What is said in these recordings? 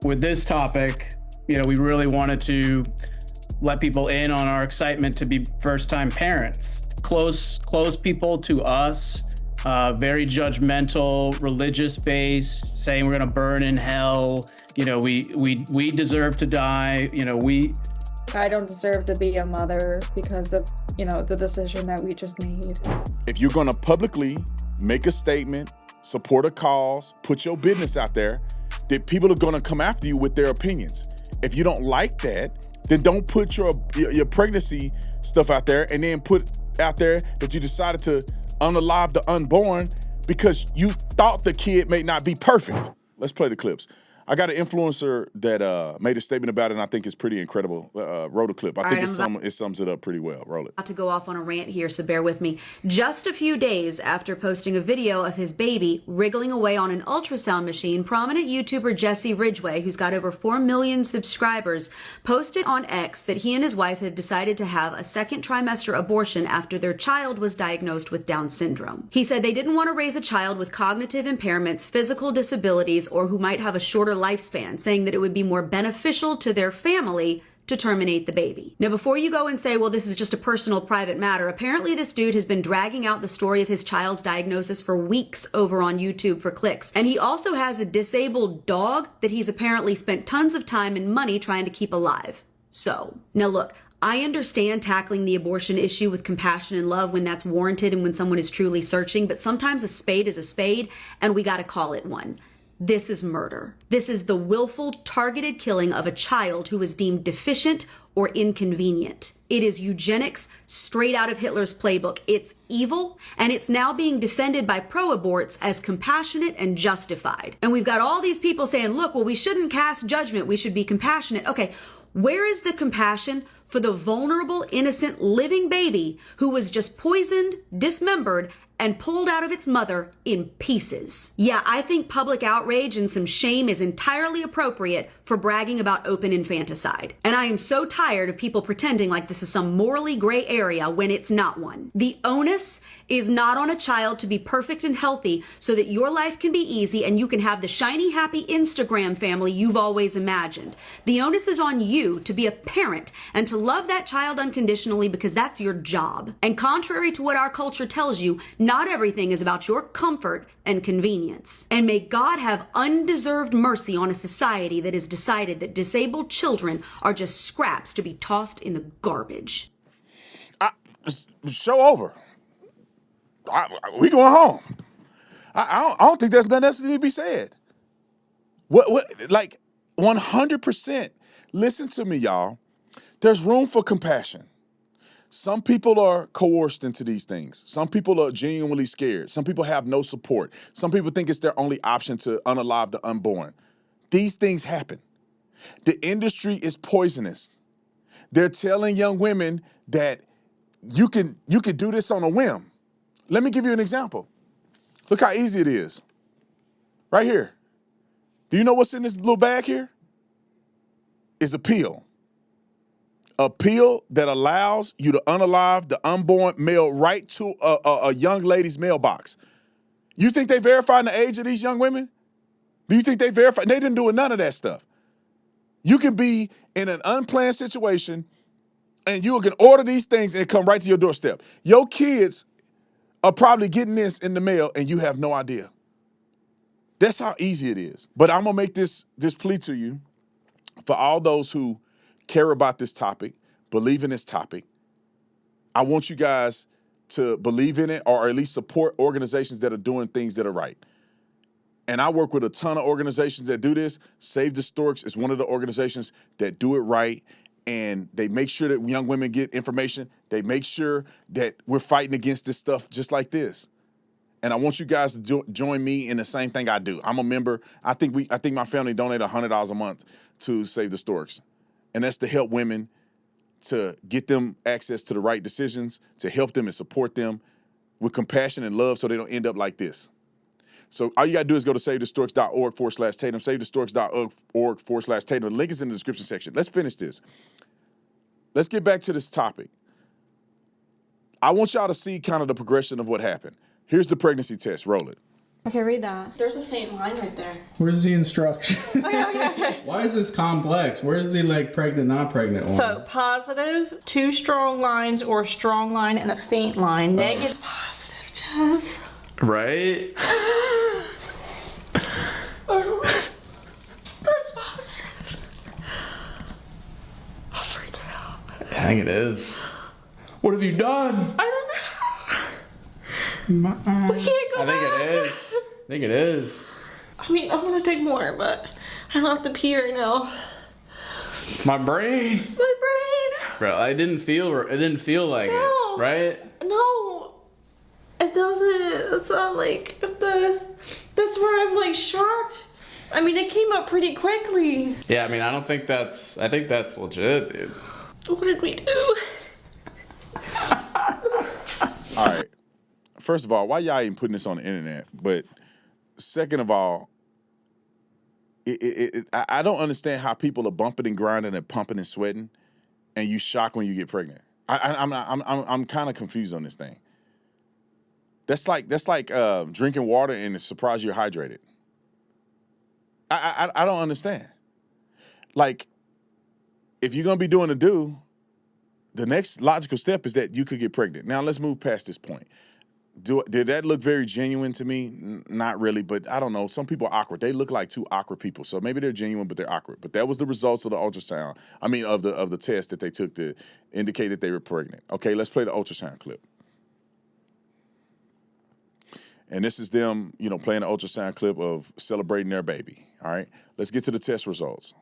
with this topic, we really wanted to let people in on our excitement to be first-time parents. Close people to us, very judgmental, religious-based, saying we're going to burn in hell. We deserve to die. I don't deserve to be a mother because of, the decision that we just made. If you're going to publicly make a statement, support a cause, put your business out there, that people are going to come after you with their opinions. If you don't like that, then don't put your pregnancy stuff out there and then put out there that you decided to unalive the unborn because you thought the kid may not be perfect. Let's play the clips. I got an influencer that made a statement about it, and I think it's pretty incredible. Wrote a clip. I think it sums it up pretty well. Roll it. About to go off on a rant here, so bear with me. Just a few days after posting a video of his baby wriggling away on an ultrasound machine, prominent YouTuber Jesse Ridgway, who's got over 4 million subscribers, posted on X that he and his wife had decided to have a second trimester abortion after their child was diagnosed with Down syndrome. He said they didn't want to raise a child with cognitive impairments, physical disabilities, or who might have a shorter lifespan, saying that it would be more beneficial to their family to terminate the baby. Now, before you go and say, well, this is just a personal, private matter, apparently this dude has been dragging out the story of his child's diagnosis for weeks over on YouTube for clicks. And he also has a disabled dog that he's apparently spent tons of time and money trying to keep alive. So, now look, I understand tackling the abortion issue with compassion and love when that's warranted and when someone is truly searching, but sometimes a spade is a spade and we gotta call it one. This is murder. This is the willful, targeted killing of a child who is deemed deficient or inconvenient. It is eugenics straight out of Hitler's playbook. It's evil, and it's now being defended by pro-aborts as compassionate and justified. And we've got all these people saying, look, well, we shouldn't cast judgment. We should be compassionate. Okay, where is the compassion for the vulnerable, innocent, living baby who was just poisoned, dismembered, and pulled out of its mother in pieces? Yeah, I think public outrage and some shame is entirely appropriate for bragging about open infanticide. And I am so tired of people pretending like this is some morally gray area when it's not one. The onus is not on a child to be perfect and healthy so that your life can be easy and you can have the shiny, happy Instagram family you've always imagined. The onus is on you to be a parent and to love that child unconditionally because that's your job. And contrary to what our culture tells you, not everything is about your comfort and convenience. And may God have undeserved mercy on a society that has decided that disabled children are just scraps to be tossed in the garbage. Show over. We going home. I don't think there's nothing else that need to be said. Like 100%. Listen to me, y'all. There's room for compassion. Some people are coerced into these things. Some people are genuinely scared. Some people have no support. Some people think it's their only option to unalive the unborn. These things happen. The industry is poisonous. They're telling young women that you can do this on a whim. Let me give you an example. Look how easy it is. Right here. Do you know what's in this little bag here? It's a pill. A pill that allows you to unalive the unborn male right to a young lady's mailbox. You think they verified the age of these young women? Do you think they verified? They didn't do none of that stuff. You can be in an unplanned situation and you can order these things and come right to your doorstep. Your kids are probably getting this in the mail and you have no idea. That's how easy it is. But I'm gonna make this plea to you for all those who care about this topic, believe in this topic. I want you guys to believe in it or at least support organizations that are doing things that are right. And I work with a ton of organizations that do this. Save the Storks is one of the organizations that do it right. And they make sure that young women get information. They make sure that we're fighting against this stuff just like this. And I want you guys to join me in the same thing I do. I'm a member. I think my family donated $100 a month to Save the Storks. And that's to help women, to get them access to the right decisions, to help them and support them with compassion and love so they don't end up like this. So all you got to do is go to SaveTheStorks.org/Tatum, SaveTheStorks.org/Tatum. The link is in the description section. Let's finish this. Let's get back to this topic. I want y'all to see kind of the progression of what happened. Here's the pregnancy test. Roll it. Okay, read that. There's a faint line right there. Where's the instruction? Okay. Why is this complex? Where's the like pregnant, not pregnant one? So positive, 2 strong lines or strong line and a faint line. Negative, positive, Jess. Right? That's positive. I'll freak out. I think it is. What have you done? I don't know. We can't go I think back. it is. I think it is. I mean, I'm gonna take more, but I don't have to pee right now. My brain. My brain. Bro, it didn't feel like No. it, right? No, it doesn't. It's not like that's where I'm like shocked. I mean, it came up pretty quickly. Yeah, I mean, I think that's legit, dude. What did we do? All right. First of all, why y'all even putting this on the internet? But second of all, I don't understand how people are bumping and grinding and pumping and sweating, and you shock when you get pregnant. I'm kind of confused on this thing. That's like drinking water and it's surprised you're hydrated. I don't understand. Like, if you're gonna be doing the next logical step is that you could get pregnant. Now let's move past this point. Did that look very genuine to me? Not really, but I don't know. Some people are awkward. They look like two awkward people. So maybe they're genuine, but they're awkward. But that was the results of the ultrasound. I mean, of the test that they took to indicate that they were pregnant. Okay, let's play the ultrasound clip. And this is them, playing an ultrasound clip of celebrating their baby. All right, let's get to the test results.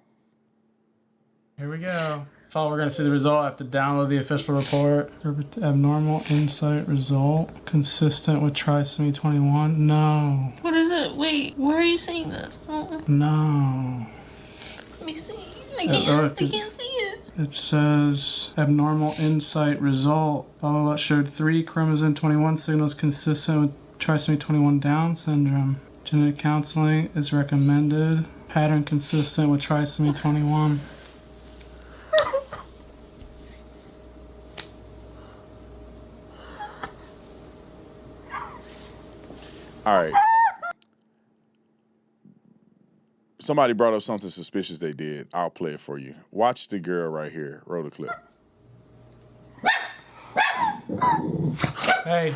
Here we go. We're going to see the result. I have to download the official report. Abnormal insight result. Consistent with trisomy 21. No. What is it? Wait, where are you seeing this? No. Let me see. I can't see it. It says abnormal insight result. Showed 3 chromosome 21 signals consistent with trisomy 21 Down syndrome. Genetic counseling is recommended. Pattern consistent with trisomy 21. All right. Somebody brought up something suspicious they did. I'll play it for you. Watch the girl right here. Roll the clip. Hey.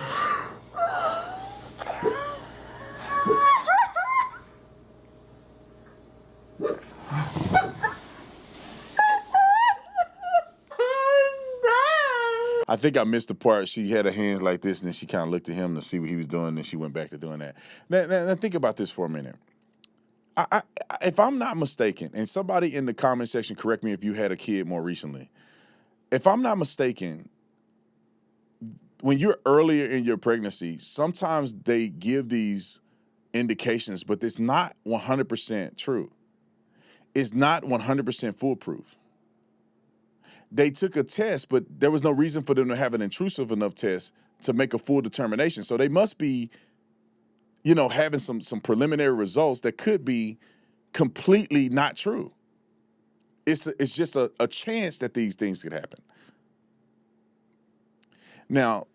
I think I missed the part. She had her hands like this, and then she kind of looked at him to see what he was doing, and then she went back to doing that. Now think about this for a minute. If I'm not mistaken, and somebody in the comment section correct me if you had a kid more recently, if I'm not mistaken, when you're earlier in your pregnancy, sometimes they give these indications, but it's not 100% true. It's not 100% foolproof. They took a test, but there was no reason for them to have an intrusive enough test to make a full determination. So they must be, having some preliminary results that could be completely not true. It's just a chance that these things could happen. Now,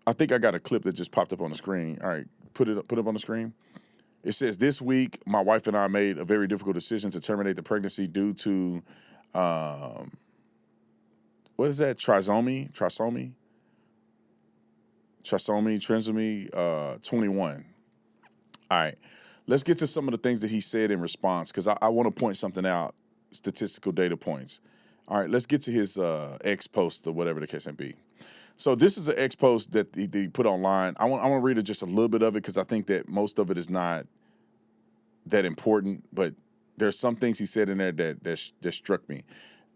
I think I got a clip that just popped up on the screen. All right, put it up on the screen. It says, this week, my wife and I made a very difficult decision to terminate the pregnancy due to, what is that? Trisomy 21. All right, let's get to some of the things that he said in response, because I want to point something out, statistical data points. All right, let's get to his X post or whatever the case may be. So this is an X post that he put online. I want to read it just a little bit of it, because I think that most of it is not that important, but there's some things he said in there that struck me.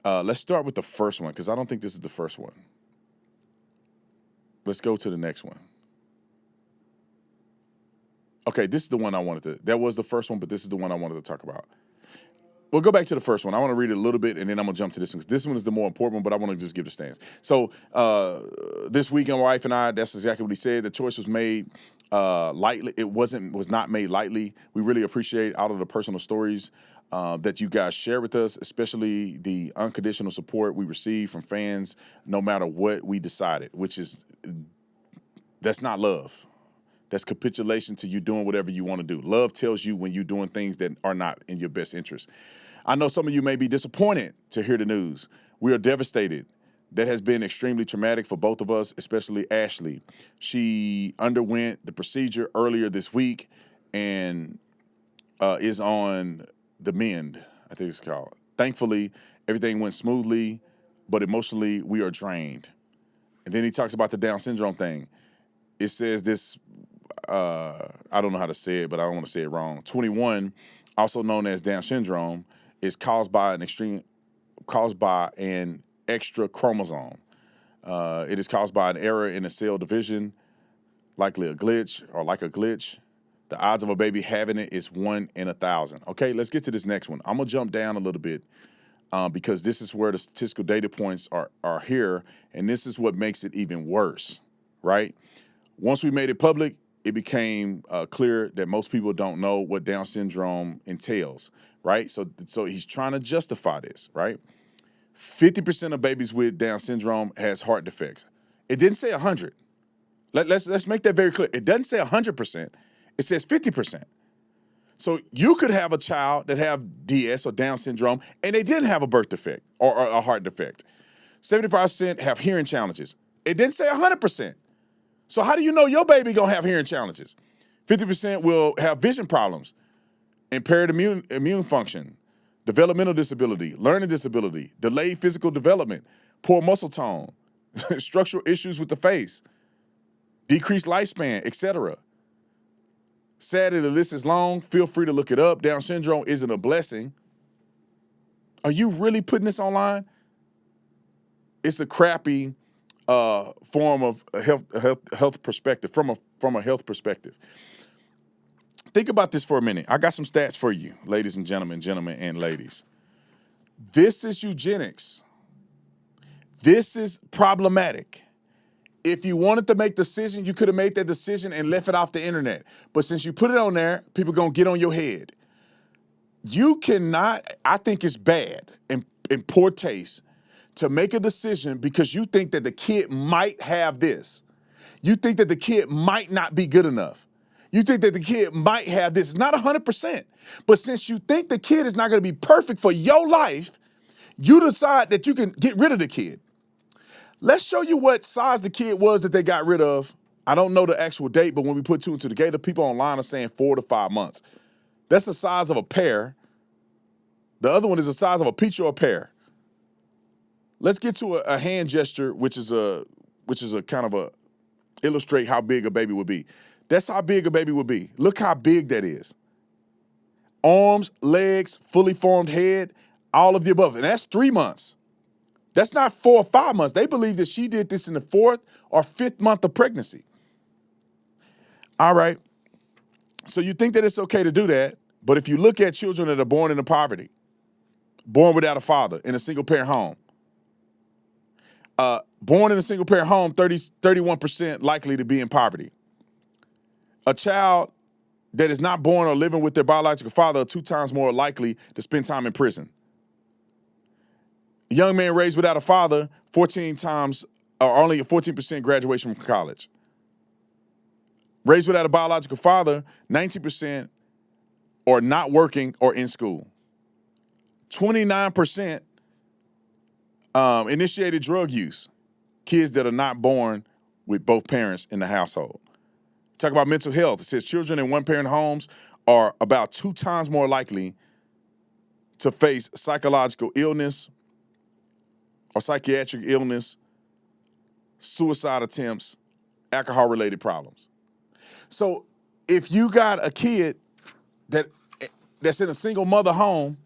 Let's start with the first one, because I don't think this is the first one. Let's go to the next one. Okay, this is the one I wanted to. That was the first one, but this is the one I wanted to talk about. We'll go back to the first one. I want to read it a little bit, and then I'm going to jump to this one. This one is the more important one, but I want to just give the stance. So this weekend, my wife and I, that's exactly what he said. The choice was made lightly. It was not made lightly. We really appreciate all of the personal stories that you guys share with us, especially the unconditional support we receive from fans no matter what we decided, that's not love. That's capitulation to you doing whatever you want to do. Love tells you when you're doing things that are not in your best interest. I know some of you may be disappointed to hear the news. We are devastated. That has been extremely traumatic for both of us, especially Ashley. She underwent the procedure earlier this week and is on the mend, I think it's called. Thankfully, everything went smoothly, but emotionally, we are drained. And then he talks about the Down syndrome thing. It says this, I don't know how to say it, but I don't want to say it wrong. 21, also known as Down syndrome, is caused by an extra chromosome. It is caused by an error in a cell division, likely a glitch or like a glitch. The odds of a baby having it is 1 in 1,000. Okay, let's get to this next one. I'm gonna jump down a little bit because this is where the statistical data points are here, and this is what makes it even worse, right? Once we made it public, it became clear that most people don't know what Down syndrome entails, right? So he's trying to justify this, right? 50% of babies with Down syndrome has heart defects. It didn't say 100. Let's make that very clear. It doesn't say 100%. It says 50%. So you could have a child that have DS or Down syndrome and they didn't have a birth defect or a heart defect. 75% have hearing challenges. It didn't say 100%. So how do you know your baby gonna have hearing challenges? 50% will have vision problems, impaired immune function, developmental disability, learning disability, delayed physical development, poor muscle tone, structural issues with the face, decreased lifespan, etc. Sadly, the list is long. Feel free to look it up. Down syndrome isn't a blessing. Are you really putting this online? It's a crappy form of a health perspective, from a health perspective. Think about this for a minute. I got some stats for you, ladies and gentlemen and ladies. This is eugenics. This is problematic. If you wanted to make a decision, you could have made that decision and left it off the internet. But since you put it on there, people going to get on your head. You cannot, I think it's bad and in poor taste to make a decision because you think that the kid might have this. You think that the kid might not be good enough. You think that the kid might have this. It's not 100%. But since you think the kid is not going to be perfect for your life, you decide that you can get rid of the kid. Let's show you what size the kid was that they got rid of. I don't know the actual date, but when we put two and two together, people online are saying 4 to 5 months. That's the size of a pear. The other one is the size of a peach or a pear. Let's get to a hand gesture, which is a kind of a illustrate how big a baby would be. That's how big a baby would be. Look how big that is. Arms, legs, fully formed head, all of the above. And that's 3 months. That's not 4 or 5 months. They believe that she did this in the 4th or 5th month of pregnancy. All right. So you think that it's okay to do that, but if you look at children that are born into poverty, born without a father in a single parent home, born in a single parent home, 31% likely to be in poverty. A child that is not born or living with their biological father are 2 times more likely to spend time in prison. A young man raised without a father, 14 times, or only a 14% graduation from college. Raised without a biological father, 19% are not working or in school. 29% initiated drug use. Kids that are not born with both parents in the household. Talk about mental health. It says children in one-parent homes are about 2 times more likely to face psychological illness or psychiatric illness, suicide attempts, alcohol-related problems. So if you got a kid that's in a single mother home,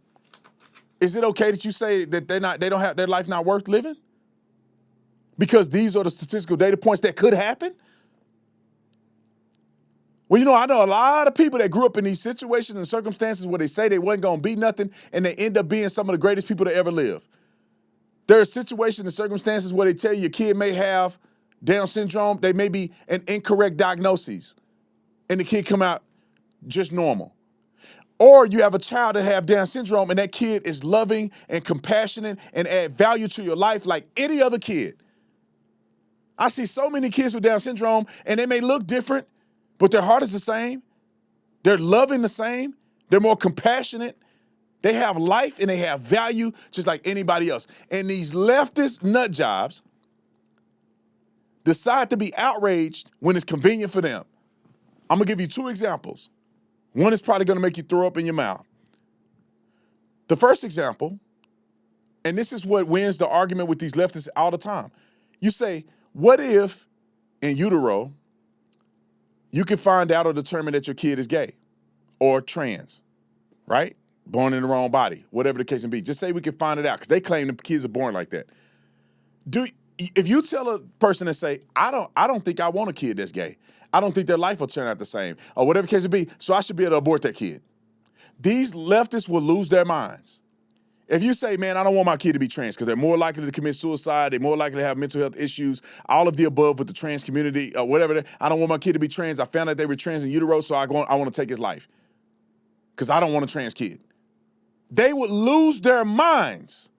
is it okay that you say that they don't have their life not worth living? Because these are the statistical data points that could happen? Well, you know, I know a lot of people that grew up in these situations and circumstances where they say they wasn't going to be nothing and they end up being some of the greatest people to ever live. There are situations and circumstances where they tell you your kid may have Down syndrome. They may be an incorrect diagnosis and the kid come out just normal. Or you have a child that have Down syndrome and that kid is loving and compassionate and add value to your life like any other kid. I see so many kids with Down syndrome and they may look different, but their heart is the same. They're loving the same. They're more compassionate. They have life and they have value just like anybody else. And these leftist nut jobs decide to be outraged when it's convenient for them. I'm going to give you 2 examples. One is probably going to make you throw up in your mouth. The first example, and this is what wins the argument with these leftists all the time. You say, what if in utero you can find out or determine that your kid is gay or trans, right? Born in the wrong body, whatever the case may be. Just say we can find it out because they claim the kids are born like that. If you tell a person and say, I don't think I want a kid that's gay. I don't think their life will turn out the same or whatever the case may be, so I should be able to abort that kid. These leftists will lose their minds. If you say, man, I don't want my kid to be trans because they're more likely to commit suicide, they're more likely to have mental health issues, all of the above with the trans community, or whatever. I don't want my kid to be trans. I found out they were trans in utero, so I want to take his life because I don't want a trans kid. They would lose their minds.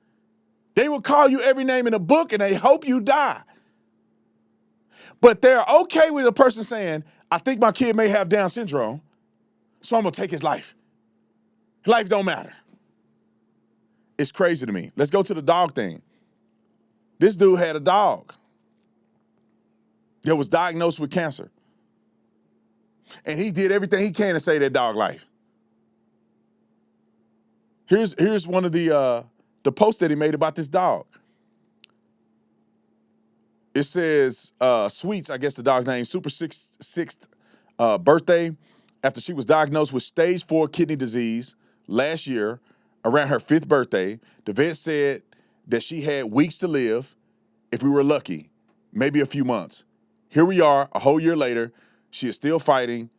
They will call you every name in the book and they hope you die. But they're okay with a person saying, I think my kid may have Down syndrome, so I'm going to take his life. Life don't matter. It's crazy to me. Let's go to the dog thing. This dude had a dog that was diagnosed with cancer. And he did everything he can to save that dog life. Here's one of the posts that he made about this dog. It says, Sweets, I guess the dog's name, super sixth birthday after she was diagnosed with stage 4 kidney disease last year around her 5th birthday. The vet said that she had weeks to live if we were lucky, maybe a few months. Here we are, a whole year later. She is still fighting.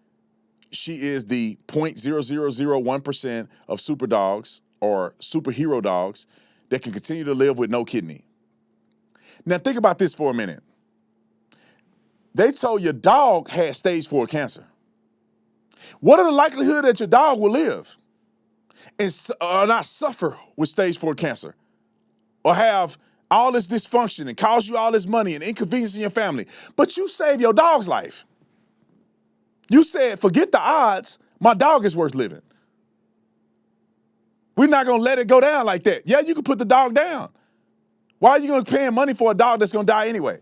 She is the 0.0001% of super dogs or superhero dogs that can continue to live with no kidney. Now think about this for a minute. They told your dog had stage 4 cancer. What are the likelihood that your dog will live and not suffer with stage 4 cancer or have all this dysfunction and cause you all this money and inconvenience in your family? But you save your dog's life. You said, forget the odds, my dog is worth living. We're not going to let it go down like that. Yeah, you can put the dog down. Why are you going to pay money for a dog that's going to die anyway?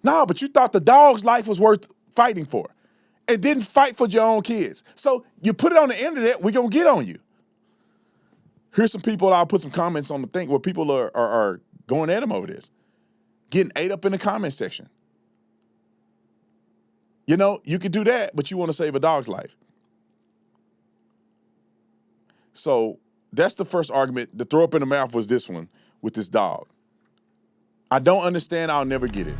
No, but you thought the dog's life was worth fighting for and didn't fight for your own kids. So you put it on the internet, we're going to get on you. Here's some people, I'll put some comments on the thing where people are going at him over this, getting ate up in the comment section. You know, you could do that, but you want to save a dog's life. So that's the first argument. The throw up in the mouth was this one with this dog. I don't understand. I'll never get it.